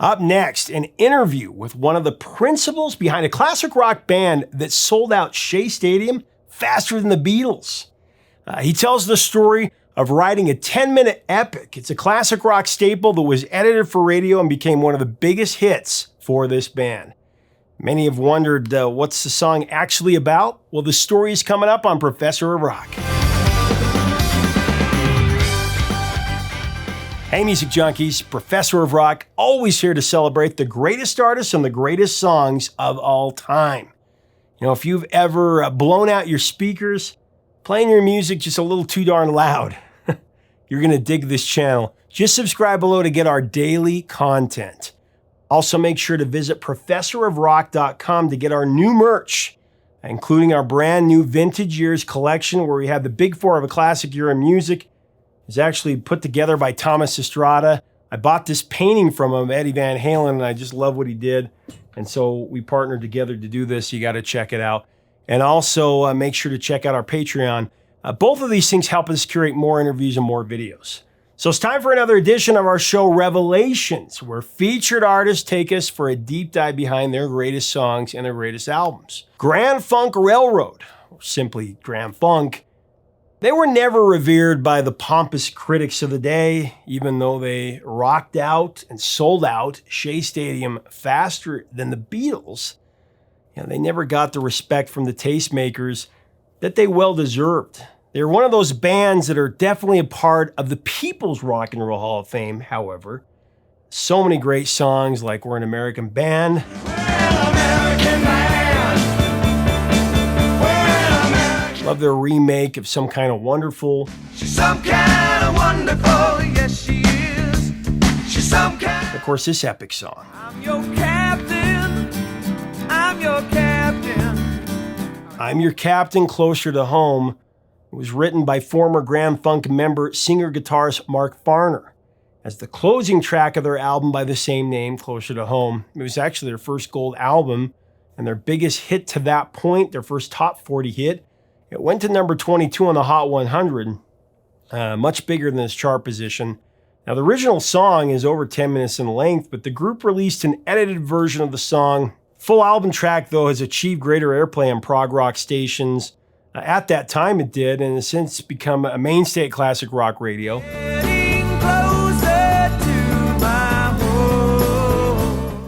Up next, an interview with one of the principals behind a classic rock band that sold out Shea Stadium faster than the Beatles. He tells the story of writing a 10-minute epic. It's a classic rock staple that was edited for radio and became one of the biggest hits for this band. Many have wondered, what's the song actually about? Well, the story is coming up on Professor of Rock. Hey, music junkies, Professor of Rock, always here to celebrate the greatest artists and the greatest songs of all time. You know, if you've ever blown out your speakers, playing your music just a little too darn loud, you're going to dig this channel. Just subscribe below to get our daily content. Also, make sure to visit professorofrock.com to get our new merch, including our brand new Vintage Years collection, where we have the big four of a classic year in music. It's actually put together by Thomas Estrada. I bought this painting from him, Eddie Van Halen, and I just love what he did. And so we partnered together to do this. You got to check it out. And also make sure to check out our Patreon. Both of these things help us curate more interviews and more videos. So it's time for another edition of our show, Revelations, where featured artists take us for a deep dive behind their greatest songs and their greatest albums. Grand Funk Railroad, or simply Grand Funk, they were never revered by the pompous critics of the day, even though they rocked out and sold out Shea Stadium faster than the Beatles. You know, they never got the respect from the tastemakers that they well deserved. They're one of those bands that are definitely a part of the People's Rock and Roll Hall of Fame, however. So many great songs like We're an American Band. Love their remake of Some Kind of Wonderful. She's some kind of wonderful, yes she is. She's some kind. Of course, this epic song. I'm your captain. I'm your captain. I'm Your Captain, Closer to Home. It was written by former Grand Funk member, singer-guitarist Mark Farner as the closing track of their album by the same name, Closer to Home. It was actually their first gold album and their biggest hit to that point, their first top 40 hit. It went to number 22 on the Hot 100, much bigger than its chart position. Now, the original song is over 10 minutes in length, but the group released an edited version of the song. Full album track, though, has achieved greater airplay on prog rock stations. At that time, it did, and has since become a mainstay at classic rock radio.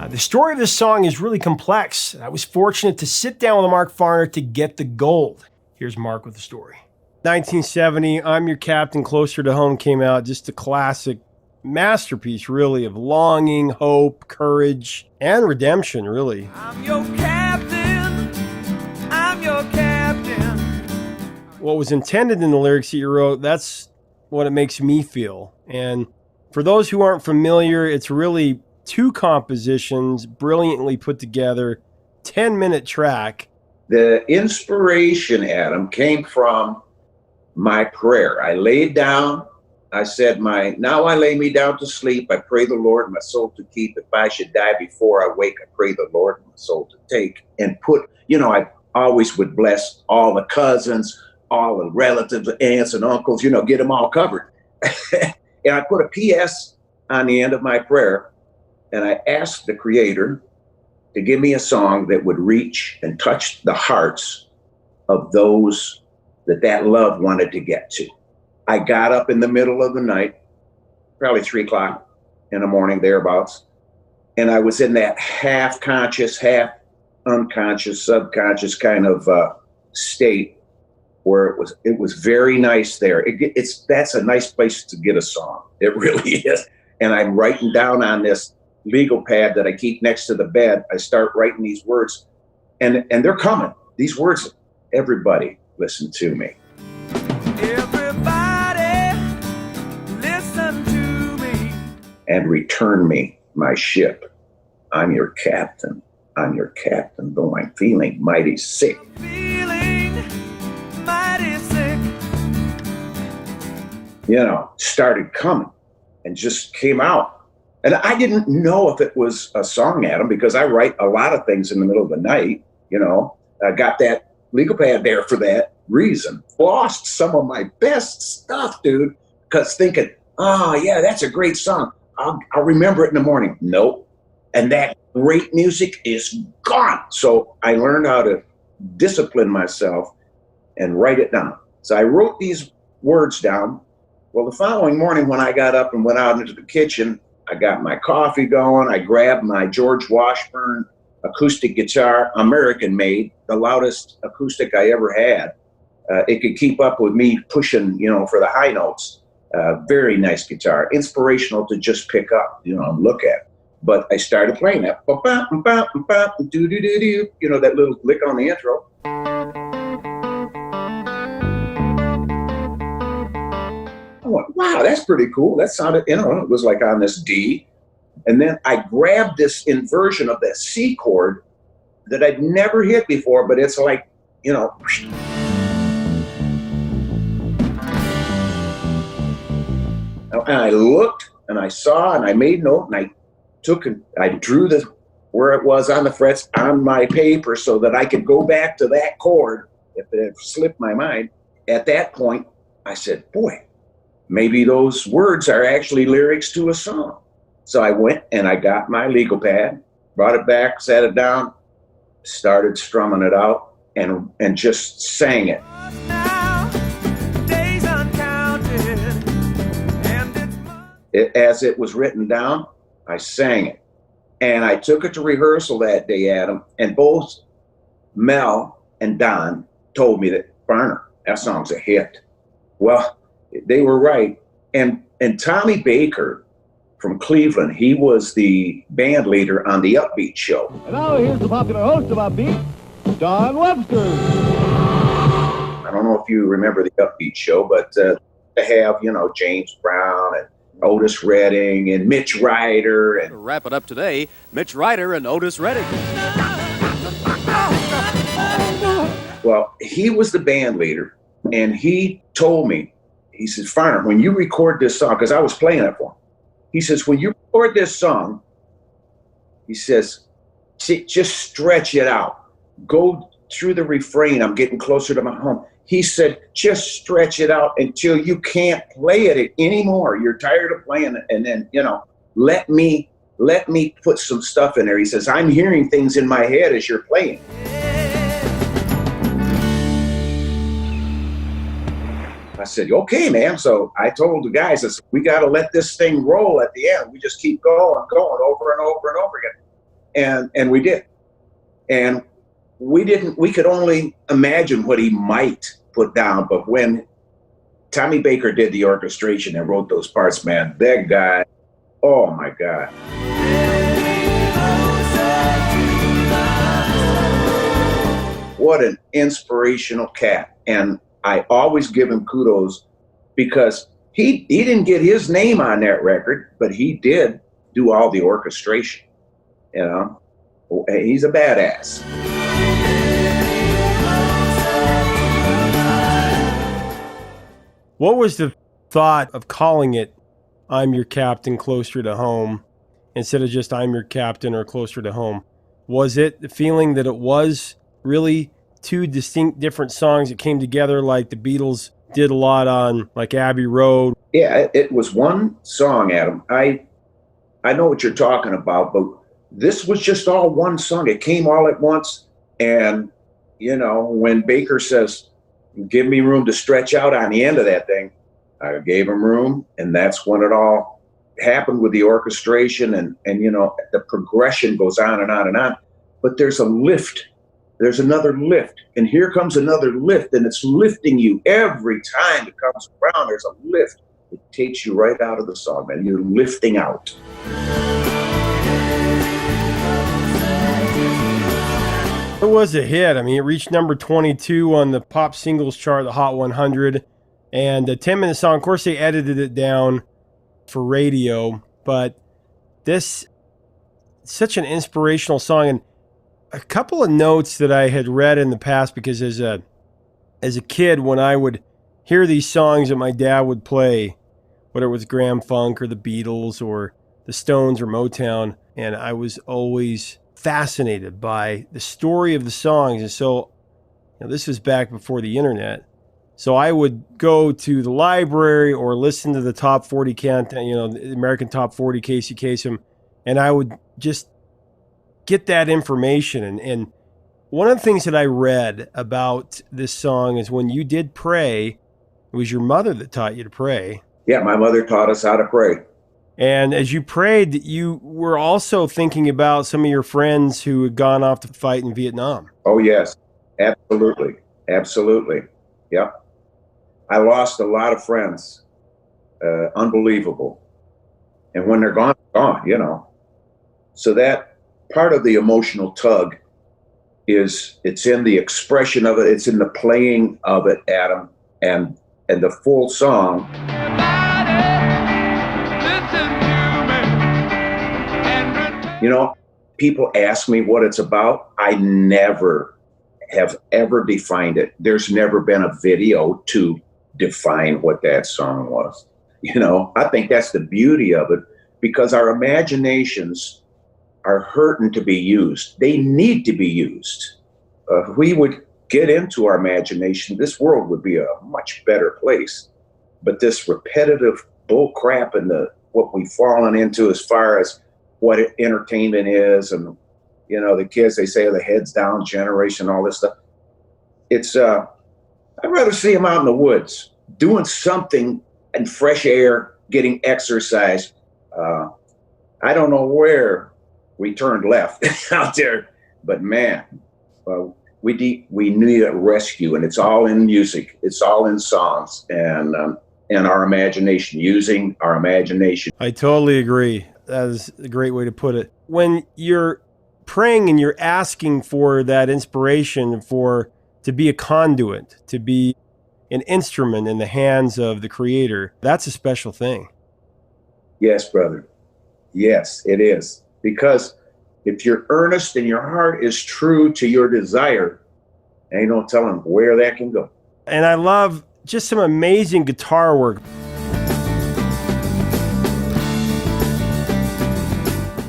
The story of this song is really complex. I was fortunate to sit down with Mark Farner to get the gold. Here's Mark with the story. 1970, I'm Your Captain, Closer to Home came out. Just a classic masterpiece, really, of longing, hope, courage, and redemption, really. I'm your captain. I'm your captain. What was intended in the lyrics that you wrote, that's what it makes me feel. And for those who aren't familiar, it's really two compositions, brilliantly put together, 10-minute track. The inspiration, Adam, came from my prayer. I laid down, I said, now I lay me down to sleep. I pray the Lord my soul to keep. If I should die before I wake, I pray the Lord my soul to take. And put, I always would bless all the cousins, all the relatives, aunts and uncles, get them all covered. And I put a P.S. on the end of my prayer. And I asked the Creator to give me a song that would reach and touch the hearts of those that love wanted to get to. I got up in the middle of the night, probably 3 o'clock in the morning, thereabouts, and I was in that half conscious, half unconscious, subconscious kind of state where it was very nice there. That's a nice place to get a song. It really is. And I'm writing down on this legal pad that I keep next to the bed. I start writing these words, and they're coming. These words, everybody listen to me. Everybody listen to me. And return me my ship. I'm your captain. I'm your captain, though I'm feeling mighty sick. Feeling mighty sick. Started coming and just came out. And I didn't know if it was a song, Adam, because I write a lot of things in the middle of the night. I got that legal pad there for that reason. Lost some of my best stuff, dude, because thinking, oh, yeah, that's a great song. I'll remember it in the morning. Nope. And that great music is gone. So I learned how to discipline myself and write it down. So I wrote these words down. Well, the following morning when I got up and went out into the kitchen, I got my coffee going. I grabbed my George Washburn acoustic guitar, American made, the loudest acoustic I ever had. It could keep up with me pushing, for the high notes. Very nice guitar, inspirational to just pick up, and look at. But I started playing that, that little lick on the intro. I went, wow, that's pretty cool. That sounded, it was like on this D. And then I grabbed this inversion of that C chord that I'd never hit before, but it's like, And I looked and I saw and I made note and I drew where it was on the frets on my paper so that I could go back to that chord if it had slipped my mind. At that point, I said, boy, maybe those words are actually lyrics to a song. So I went and I got my legal pad, brought it back, sat it down, started strumming it out and just sang it. As it was written down, I sang it. And I took it to rehearsal that day, Adam, and both Mel and Don told me that, Farner, that song's a hit. Well, they were right. And Tommy Baker from Cleveland, he was the band leader on the Upbeat show. And now here's the popular host of Upbeat, Don Webster. I don't know if you remember the Upbeat show, but they have, James Brown and Otis Redding and Mitch Ryder. And to wrap it up today, Mitch Ryder and Otis Redding. Well, he was the band leader, and he told me, he says, Farner, when you record this song, because I was playing it for him, he says, when you record this song, he says, just stretch it out. Go through the refrain. I'm getting closer to my home. He said, just stretch it out until you can't play it anymore. You're tired of playing it. And then, let me put some stuff in there. He says, I'm hearing things in my head as you're playing. I said, okay, man. So I told the guys, I said, we got to let this thing roll at the end. We just keep going over and over and over again. And we did. And we could only imagine what he might put down. But when Tommy Baker did the orchestration and wrote those parts, man, that guy, oh my God. What an inspirational cat. And I always give him kudos because he didn't get his name on that record, but he did do all the orchestration. He's a badass. What was the thought of calling it I'm Your Captain Closer to Home instead of just I'm Your Captain or Closer to Home? Was it the feeling that it was really two distinct different songs that came together like the Beatles did a lot on like Abbey Road? Yeah, it was one song, Adam. I know what you're talking about, but this was just all one song. It came all at once. And, when Baker says, give me room to stretch out on the end of that thing, I gave him room. And that's when it all happened with the orchestration. And the progression goes on and on and on. But there's a lift. There's another lift. And here comes another lift. And it's lifting you every time it comes around. There's a lift. It takes you right out of the song, man. You're lifting out. It was a hit. I mean, it reached number 22 on the pop singles chart, the Hot 100. And a 10-minute song. Of course, they edited it down for radio. But this, such an inspirational song. And a couple of notes that I had read in the past, because as a kid, when I would hear these songs that my dad would play, whether it was Grand Funk or the Beatles or the Stones or Motown, and I was always fascinated by the story of the songs. And so, this was back before the internet. So I would go to the library or listen to the top 40 count, the American Top 40, Casey Kasem, and I would just get that information. And one of the things that I read about this song is when you did pray, it was your mother that taught you to pray. Yeah, my mother taught us how to pray. And as you prayed, you were also thinking about some of your friends who had gone off to fight in Vietnam. Oh, yes, absolutely. Absolutely. Yep. I lost a lot of friends. Unbelievable. And when they're gone, you know. So that part of the emotional tug it's in the expression of it. It's in the playing of it, Adam, and the full song. You know, people ask me what it's about. I never have ever defined it. There's never been a video to define what that song was. You know, I think that's the beauty of it, because our imaginations are hurting to be used. They need to be used. If we would get into our imagination, this world would be a much better place. But this repetitive bull crap and what we've fallen into as far as what entertainment is, and you know, the kids, they say the heads down generation, all this stuff. It's I'd rather see them out in the woods doing something in fresh air, getting exercise. I don't know where we turned left out there, but man, we need a rescue, and it's all in music. It's all in songs and our imagination, using our imagination. I totally agree. That is a great way to put it. When you're praying and you're asking for that inspiration to be a conduit, to be an instrument in the hands of the Creator, that's a special thing. Yes, brother. Yes, it is. Because if you're earnest and your heart is true to your desire, ain't no telling where that can go. And I love just some amazing guitar work.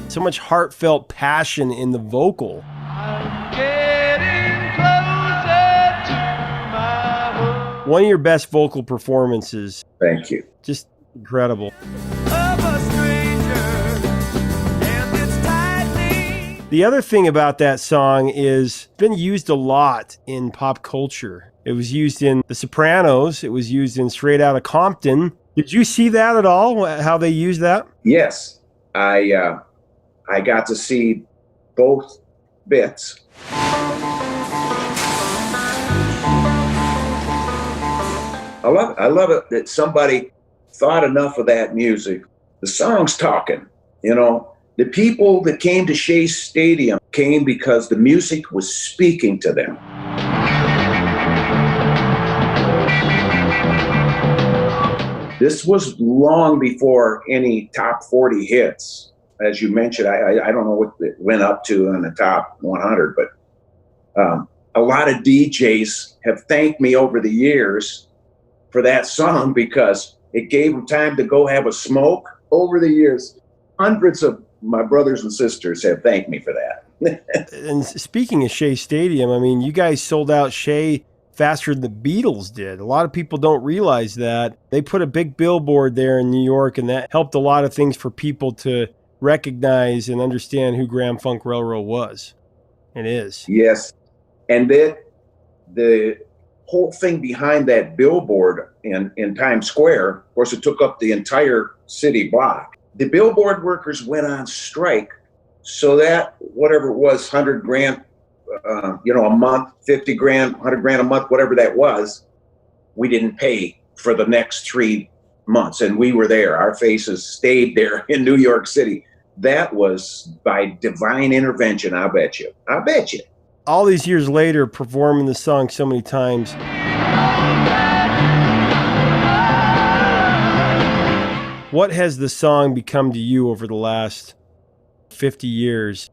So much heartfelt passion in the vocal. I'm getting closer to my home. One of your best vocal performances. Thank you. Just incredible. Of a stranger, and it's tightly. The other thing about that song is it's been used a lot in pop culture. It was used in The Sopranos. It was used in Straight Outta Compton. Did you see that at all, how they used that? Yes, I got to see both bits. I love it that somebody thought enough of that music. The song's talking, you know. The people that came to Shea Stadium came because the music was speaking to them. This was long before any top 40 hits. As you mentioned, I don't know what it went up to in the top 100, but a lot of DJs have thanked me over the years for that song because it gave them time to go have a smoke. Over the years, hundreds of my brothers and sisters have thanked me for that. And speaking of Shea Stadium, I mean, you guys sold out Shea faster than the Beatles did. A lot of people don't realize that. They put a big billboard there in New York, and that helped a lot of things for people to recognize and understand who Grand Funk Railroad was and is. Yes. And then the whole thing behind that billboard in Times Square, of course, it took up the entire city block. The billboard workers went on strike so that whatever it was, 100 grand, a month, 50 grand, 100 grand a month, whatever that was, we didn't pay for the next 3 months. And we were there. Our faces stayed there in New York City. That was by divine intervention, I bet you. I bet you. All these years later, performing the song so many times. What has the song become to you over the last 50 years?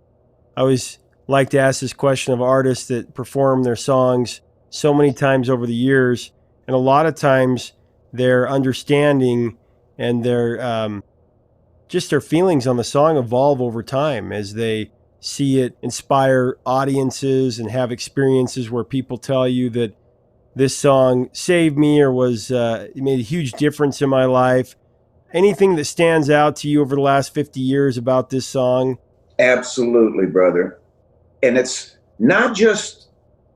I always like to ask this question of artists that perform their songs so many times over the years. And a lot of times their understanding and their just their feelings on the song evolve over time as they see it inspire audiences and have experiences where people tell you that this song saved me or it made a huge difference in my life. Anything that stands out to you over the last 50 years about this song? Absolutely, brother. And it's not just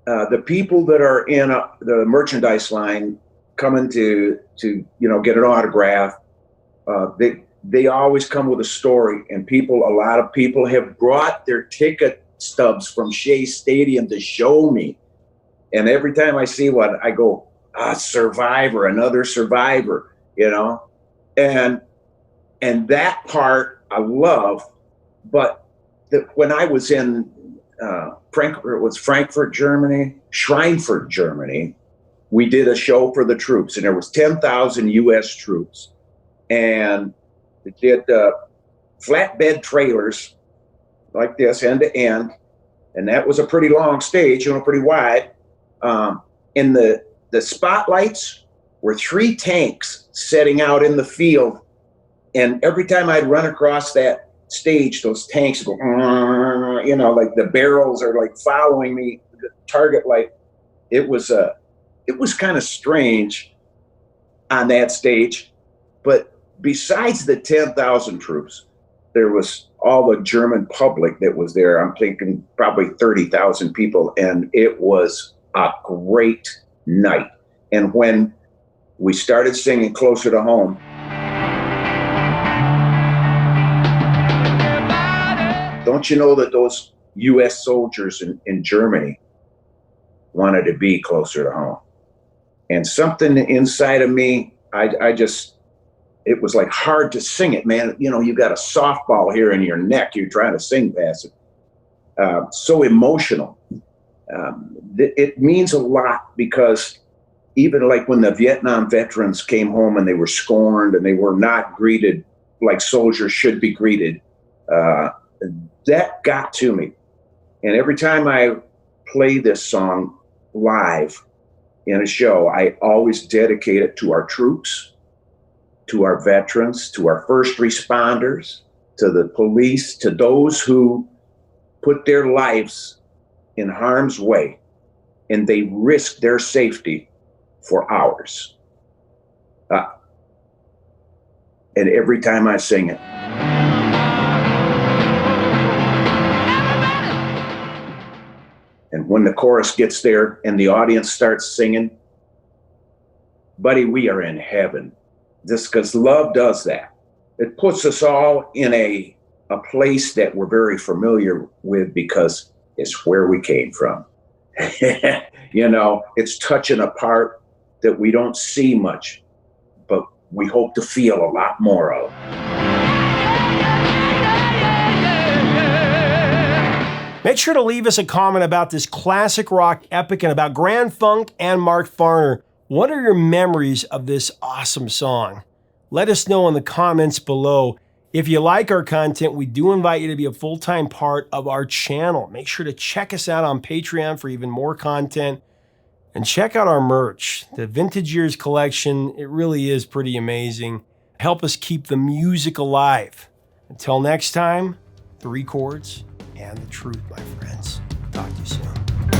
the people that are in the merchandise line coming to get an autograph. They always come with a story, and a lot of people have brought their ticket stubs from Shea Stadium to show me. And every time I see one, I go, survivor, another survivor, and that part I love. But when I was in Frankfurt, Germany, Schweinfurt, Germany, we did a show for the troops, and there was 10,000 U.S. troops, and they did flatbed trailers like this, end to end, and that was a pretty long stage, pretty wide. And the spotlights were 3 tanks setting out in the field, and every time I'd run across that stage, those tanks go, like the barrels are like following me, the target light. It was kind of strange on that stage, but besides the 10,000 troops, there was all the German public that was there. I'm thinking probably 30,000 people, and it was a great night. And when we started singing Closer to Home, don't you know that those U.S. soldiers in Germany wanted to be closer to home? And something inside of me, it was like hard to sing it, man. You got a softball here in your neck. You're trying to sing past it. So emotional. It means a lot, because even like when the Vietnam veterans came home and they were scorned and they were not greeted like soldiers should be greeted, that got to me. And every time I play this song live in a show, I always dedicate it to our troops, to our veterans, to our first responders, to the police, to those who put their lives in harm's way, and they risk their safety for ours. And every time I sing it, and when the chorus gets there and the audience starts singing, buddy, we are in heaven. Just because love does that. It puts us all in a place that we're very familiar with, because it's where we came from. It's touching a part that we don't see much, but we hope to feel a lot more of. Make sure to leave us a comment about this classic rock epic and about Grand Funk and Mark Farner. What are your memories of this awesome song? Let us know in the comments below. If you like our content, we do invite you to be a full-time part of our channel. Make sure to check us out on Patreon for even more content. And check out our merch. The Vintage Years collection, it really is pretty amazing. Help us keep the music alive. Until next time, 3 chords and the truth, my friends. Talk to you soon.